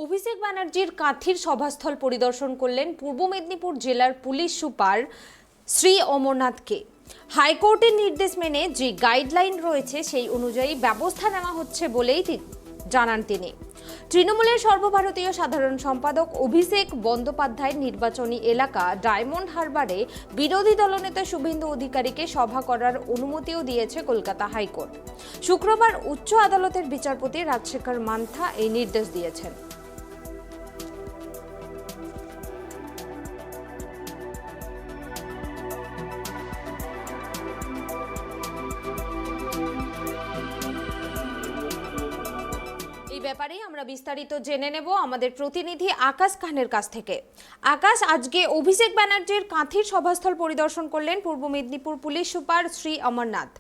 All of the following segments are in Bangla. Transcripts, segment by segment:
অভিষেক ব্যানার্জির কাঁথির সভাস্থল পরিদর্শন করলেন পূর্ব মেদিনীপুর জেলার পুলিশ সুপার শ্রী অমরনাথকে। হাইকোর্টের নির্দেশ মেনে যে গাইডলাইন রয়েছে সেই অনুযায়ী ব্যবস্থা নেওয়া হচ্ছে বলেই জানান তিনি। তৃণমূলের সর্বভারতীয় সাধারণ সম্পাদক অভিষেক বন্দ্যোপাধ্যায়ের নির্বাচনী এলাকা ডায়মন্ড হারবারে বিরোধী দলনেতা শুভেন্দু অধিকারীকে সভা করার অনুমতিও দিয়েছে কলকাতা হাইকোর্ট। শুক্রবার উচ্চ আদালতের বিচারপতি রাজশেখর মান্থা এই নির্দেশ দিয়েছেন। এই ব্যাপারে আমরা বিস্তারিত জেনে নেব আমাদের প্রতিনিধি আকাশ খানের কাছ থেকে। আকাশ, আজকে অভিষেক ব্যানার্জির কাঁথির সভাস্থল পরিদর্শন করলেন পূর্ব মেদিনীপুর পুলিশ সুপার শ্রী অমরনাথ।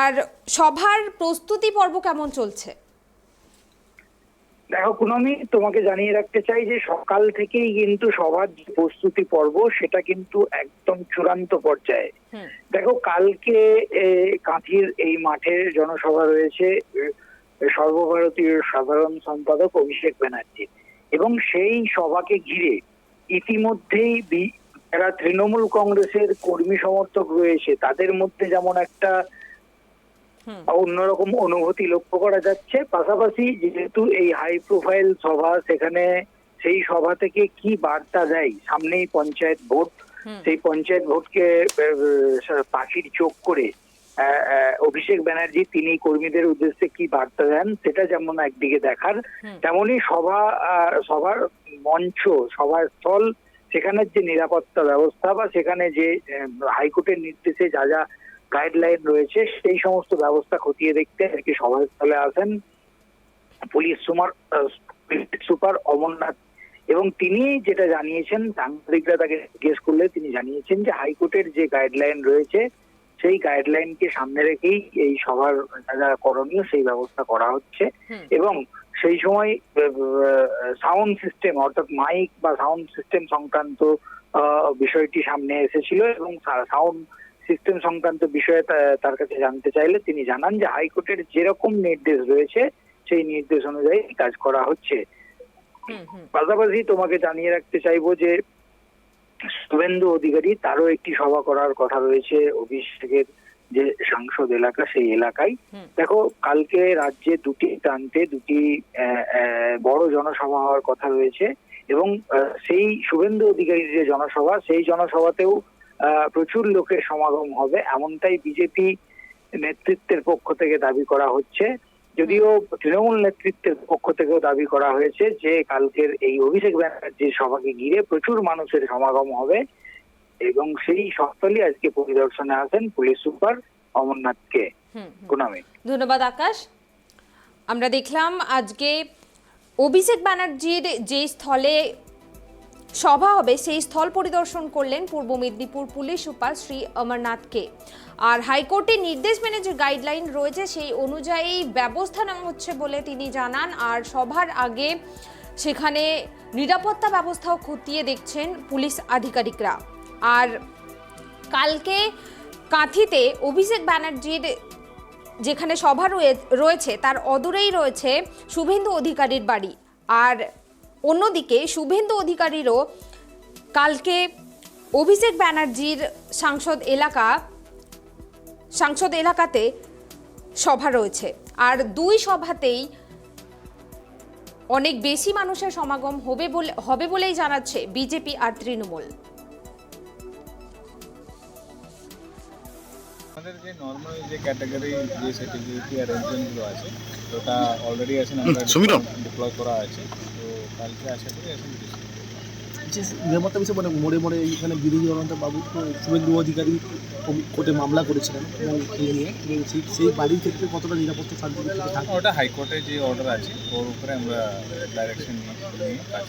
আর সভার প্রস্তুতি পর্ব কেমন চলছে? দেখো পুনমি, তোমাকে জানিয়ে রাখতে চাই যে সকাল থেকেই কিন্তু সবার যে প্রস্তুতি পর্ব সেটা কিন্তু একদম চূড়ান্ত পর্যায়ে। দেখো, কালকে কাঁথির এই মাঠে জনসভা রয়েছে সর্বভারতীয় সাধারণ সম্পাদক অভিষেক ব্যানার্জি, এবং সেই সভাকে ঘিরে ইতিমধ্যেই যারা তৃণমূল কংগ্রেসের কর্মী সমর্থক রয়েছে তাদের মধ্যে যেমন একটা অন্যরকম অনুভূতি লক্ষ্য করা যাচ্ছে। পাশাপাশি যেহেতু এই হাই প্রোফাইল সভা, সেখানে সেই সভা থেকে কি বার্তা দেয়, সামনেই পঞ্চায়েত ভোট, সেই পঞ্চায়েত ভোটকে পাখির চোখ করে অভিষেক ব্যানার্জি তিনি কর্মীদের উদ্দেশ্যে কি বার্তা দেন সেটা যেমন একদিকে দেখার, তেমনি সভার মঞ্চ, সভার স্থল, সেখানের যে নিরাপত্তা ব্যবস্থা বা সেখানে যে হাইকোর্টের নির্দেশে যা যা গাইডলাইন রয়েছে সেই সমস্ত ব্যবস্থা খতিয়ে দেখতে আর কি সভাস্থলে আসেন পুলিশ সুপার অমরনাথ। এবং তিনি যেটা জানিয়েছেন, সাংবাদিকরা তাকে জিজ্ঞেস করলে তিনি জানিয়েছেন যে হাইকোর্টের যে গাইডলাইন রয়েছে সেই গাইডলাইনকে সামনে রেখেই এই সভার যা করণীয় সেই ব্যবস্থা করা হচ্ছে। এবং সেই সময় সাউন্ড সিস্টেম, অর্থাৎ মাইক বা সাউন্ড সিস্টেম সংক্রান্ত বিষয়টি সামনে এসেছিল, এবং সাউন্ড সিস্টেম সংক্রান্ত বিষয়ে তার কাছে জানতে চাইলে তিনি জানান যে হাইকোর্টের যেরকম নির্দেশ রয়েছে সেই নির্দেশ অনুযায়ী কাজ করা হচ্ছে। পাশাপাশি তোমাকে জানিয়ে রাখতে চাইবো যে শুভেন্দু অধিকারী তারও একটি সভা করার কথা রয়েছে অভিষেকের যে সাংসদ এলাকা সেই এলাকায়। দেখো, কালকে রাজ্যে দুটি প্রান্তে দুটি বড় জনসভা হওয়ার কথা রয়েছে, এবং সেই শুভেন্দু অধিকারীর যে জনসভা সেই জনসভাতেও প্রচুর লোকের সমাগম হবে এমনটাই বিজেপি নেতৃত্বের পক্ষ থেকে দাবি করা হচ্ছে। যদিও তৃণমূল নেতৃত্বের পক্ষ থেকেও দাবি করা হয়েছে যে কালকের এই অভিষেক ব্যানার্জির সভাকে ঘিরে প্রচুর মানুষের সমাগম হবে, এবং সেই স্থলে আজকে পরিদর্শনে আসেন পুলিশ সুপার অমরনাথকে। ধন্যবাদ আকাশ। আমরা দেখলাম আজকে অভিষেক ব্যানার্জির যে স্থলে সভা হবে সেই স্থল পরিদর্শন করলেন পূর্ব মেদিনীপুর পুলিশ সুপার শ্রী অমরনাথকে। আর হাইকোর্টের নির্দেশ মেনে যে গাইডলাইন রয়েছে সেই অনুযায়ী ব্যবস্থা নেওয়া হচ্ছে বলে তিনি জানান। আর সভার আগে সেখানে নিরাপত্তা ব্যবস্থাও খতিয়ে দেখছেন পুলিশ আধিকারিকরা। আর কালকে কাঁথিতে অভিষেক ব্যানার্জির যেখানে সভা রয়েছে তার অদূরেই রয়েছে শুভেন্দু অধিকারীর বাড়ি। আর অন্যদিকে শুভেন্দু অধিকারীরও কালকে অভিষেক ব্যানার্জির সাংসদ এলাকাতে সভা রয়েছে। আর দুই সভাতেই অনেক বেশি মানুষের সমাগম হবে বলেই জানাচ্ছে বিজেপি আর তৃণমূল। আমাদের যে নর্মাল যে ক্যাটাগরি যে সিকিউরিটি অ্যারেঞ্জমেন্টগুলো আছে ওটা অলরেডি আছে, আমরা ডিপ্লয় করা আছে, তো কালকে আশা করি আসেন। নিরাপত্তা বিষয়ে মানে মোড়ে এইখানে বিরোধী দলনেতা বাবু শুভেন্দু অধিকারী কোর্টে মামলা করেছিলেন এবং এই নিয়ে, এবং সেই বাড়ির ক্ষেত্রে কতটা নিরাপত্তা শান্তি থাকে? ওটা হাইকোর্টে যে অর্ডার আছে ওর উপরে আমরা ডাইরেকশন নিয়ে কাজ